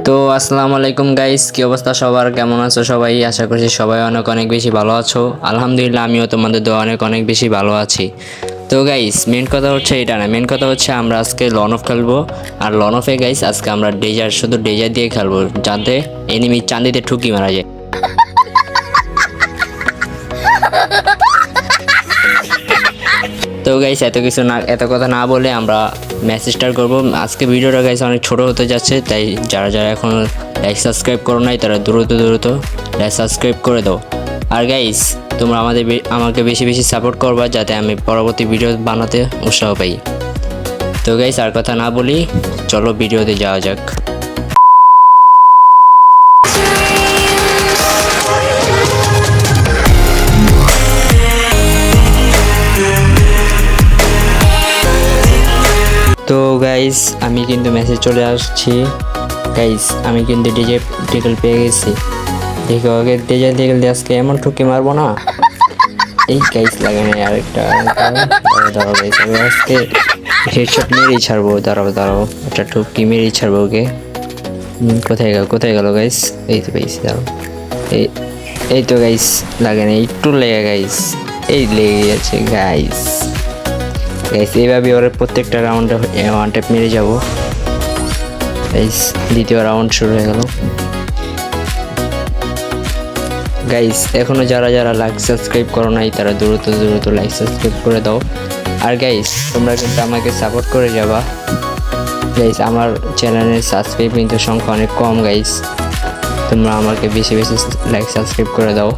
তো আসসালামু আলাইকুম গাইস, কি অবস্থা সবার? কেমন আছো সবাই? আশা করছি সবাই অনেক অনেক বেশি ভালো আছো। আলহামদুলিল্লাহ, আমিও তোমাদের দোয়া অনেক অনেক বেশি ভালো আছি। তো গাইস, মেন কথা হচ্ছে এটা না, মেন কথা হচ্ছে আমরা আজকে লন অফ খেলবো। আর লন অফে গাইস আজকে আমরা ডেজার, শুধু ডেজার দিয়ে খেলবো, যাতে এনিমি চান্দিতে ঠুকি মারা যায়। তো গাইস এত কথা না বলে আমরা ম্যাচ স্টার্ট করবো। আজকে ভিডিওটা গাইস অনেক ছোট হতে যাচ্ছে, তাই যারা যারা এখন লাইক সাবস্ক্রাইব করো নাই তারা দ্রুত লাইক সাবস্ক্রাইব করে দাও। আর গাইস তোমরা আমাকে বেশি বেশি সাপোর্ট করবা, যাতে আমি পরবর্তী ভিডিও বানাতে উৎসাহ পাই। তো গাইস আর কথা না বলি, চলো ভিডিওতে যাওয়া যাক। তো গাইস আমি কিন্তু মেসেজ চলে আসছি। গাইস আমি কিন্তু ডিজে টিকেল পেয়ে গেছি। দেখো আগে ডিজে টিকেল দিয়ে আজকে এমন ঠুকি মারবো না। এই গাইস লাগে না আরেকটা। দাঁড়াও গাইস, আমি আজকে হেডশট মেরেই ছাড়বো। দাঁড়াও একটা ঠুকি মেরেই ছাড়বো ওকে। কোথায় গেল গাইস? এই তো গাইস, দাঁড়াও। এই তো গাইস, লাগে না, একটু লেগে গাইস, এই লেগে গেছে গাইস। এইভাবে ওরা প্রত্যেকটা রাউন্ডে ওয়ান ট্যাপ মেরে যাবো। গাইস দ্বিতীয় রাউন্ড শুরু হয়ে গেল। গাইস এখনো যারা যারা লাইক সাবস্ক্রাইব করো নাই তারা দ্রুত লাইক সাবস্ক্রাইব করে দাও। আর গাইস তোমরা কিন্তু আমাকে সাপোর্ট করে যাবা। গাইস আমার চ্যানেলের সাবস্ক্রাইব কিন্তু সংখ্যা অনেক কম গাইস, তোমরা আমাকে বেশি বেশি লাইক সাবস্ক্রাইব করে দাও।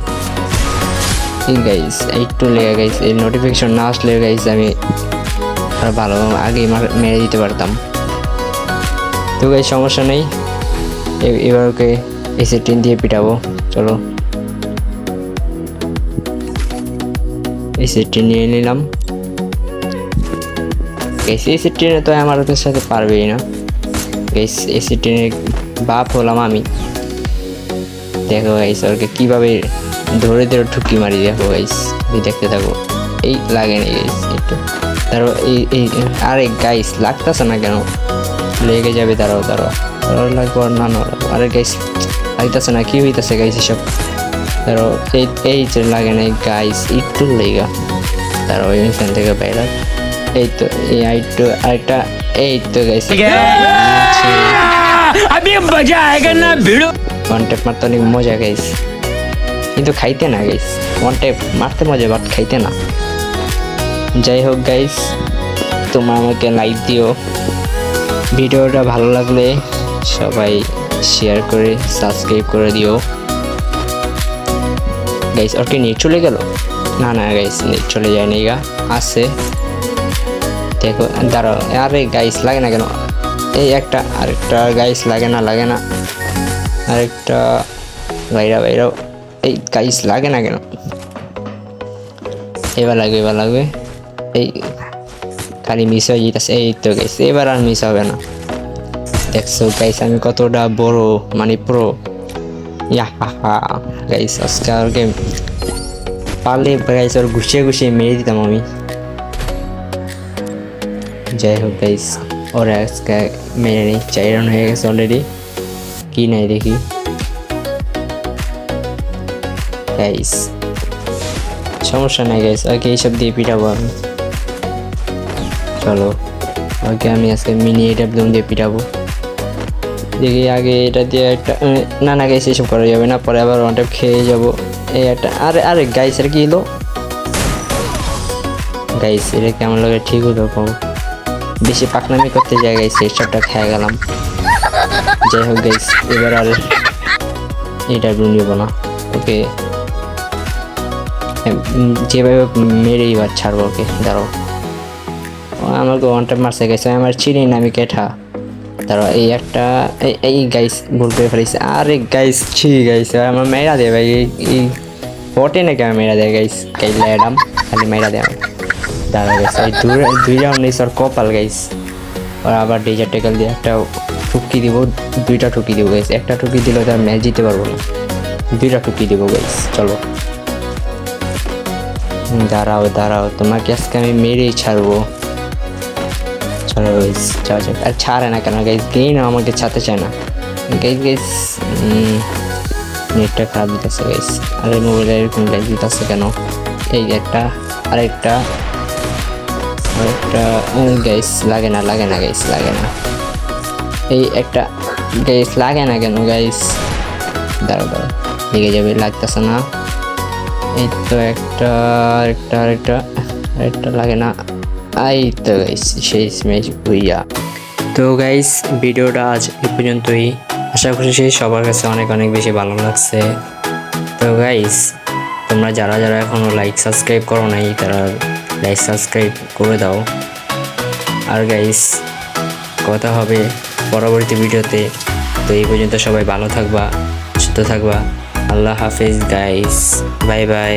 এই গাইস একটু লেগে গাইস, এই নোটিফিকেশন না আসলে গাইস আমি আর ভালো আগেই মেরে দিতে পারতাম। তো গাইস সমস্যা নেই, এবার ওকে এসে10 দিয়ে পিটাবো। চলো এসে10 নিয়ে নিলাম। এসে10 তো আমার সাথে পারবেই না। এসে10 বাপ হলাম আমি। দেখো গাইস ওকে কিভাবে ধরে ঠুকি মারি, দেখো গাইস, দেখতে থাকো। এই লাগে না গাইস, একটু দাঁড়াও। এই আরে গাইস লাগতেছে না কেন? লেগে যাবে। দাঁড়াও লাগবো না। আরে গাইস লাগতেছে না, কি হইতেছে গাইস এসব? দাঁড়াও, এই যে লাগে না গাইস, একটু লেগা। দাঁড়াও এখান থেকে বাইরে। এই তো আরেকটা। এই তো গাইস ওয়ান ট্যাপ মারতে অনেক মজা গাইস, কিন্তু খাইতে না গাইস। ওয়ান ট্যাপ মারতে মজা, বাট খাইতে না। যাই হোক গাইস, তোমরা আমাকে লাইক দিও। ভিডিওটা ভালো লাগলে সবাই শেয়ার করে সাবস্ক্রাইব করে দিও। গাইস ওকে নেট চলে গেল? না গাইস নেট চলে যায়নি, গা আছে। দেখো দাঁড়াও, আরে গাইস লাগে না কেন? এই আরেকটা গাইস লাগে না আরেকটা বাইরাও। এই গাইস লাগে না কেন? এবার লাগবে। এই খালি মিস হয়ে যেতেছে। এই তো গাইস এবার আর মিস হবে না। দেখছো গাইস আমি কতটা বড়, মানে প্রো। গাইস আজকে আর গেম পারলে গাইস ওর ঘুষিয়ে মেরে দিতাম আমি। যাই হোক গাইস ওরা আজকে মেরে নেই, 4 রাউন্ড হয়ে গেছে অলরেডি। কি নাই দেখি গাইস, সমস্যা নাই গাইস, ওকে এইসব দিয়ে পিটাবো আমি। চলো ওকে আমি আজকে মিনি এটা দিয়ে পিটাবো। দেখি আগে এটা দিয়ে একটা না গাইস এসব করা যাবে না, পরে আবার ওয়ান ট্যাপ খেয়ে যাবো। এই একটা আরে গাইস আর কি এলো গাইস, এটা কেমন লাগে? ঠিক হতো পাবো, বেশি পাকনামি করতে যায় গাইস, হেডশটটা খেয়ে গেলাম। যাই হোক গাইস এবার আর এটা নিব না, ওকে যেভাবে মেরে এবার ছাড়বো ওকে। দাঁড়াও আমাকে ওয়ান ট্যাপ মারছে গাইস, আমার চিনি না আমি কেঠা। তারপর এই গাইস ভুল করে ফেলেছি। আরে গাইস গাইস আমার মেয়েরা দেয় ভাই, এই পটে নাকি আমার মেয়েরা দেয় গাইস। ল্যাডাম খালি মেয়েরা দেয়। দাঁড়া গাইস এই দুই রাউন্ড নেই স্যার, কপাল গাইস। আর আবার ডেজার টেকেল দিয়ে একটা ঠুকি দিব, 2টা ঠুকি দিব গাইস। একটা ঠুকি দিলে তার ম্যাচ জিতে পারবো না, 2টা ঠুকি দিব গাইস। চলো দাঁড়াও তোমাকে আজকে আমি মেরেই ছাড়বো। চলো গাইস যাও। আর ছাড়ে না কেন গাইস? গেইন আমাকে ছাড়তে চায় না। গাইস গাইস নেটটা খারাপ দিতেছে গাইস। আরে মোবাইলে এরকম গাইস দিতেছে কেন? এই একটা আরেকটা গাইস লাগে না গাইস, লাগে না। এই একটা গাইস লাগে না কেন গাইস? দাঁড়াও লেগে যাবে, লাগতেছে না। এই তো আরেকটা লাগে না। এই তো গাইস সেই স্ম্যাশ ভুইয়া। তো গাইস ভিডিওটা আজ এই পর্যন্তই। আশা করছি সবার কাছে অনেক অনেক বেশি ভালো লাগছে। তো গাইস তোমরা যারা এখনো লাইক সাবস্ক্রাইব করো নাই তারা লাইক সাবস্ক্রাইব করে দাও। আর গাইস কথা হবে পরবর্তী ভিডিওতে। তো এই পর্যন্ত সবাই ভালো থাকবা, সুস্থ থাকবা। আল্লাহ হাফেজ গাইস, বাই বাই।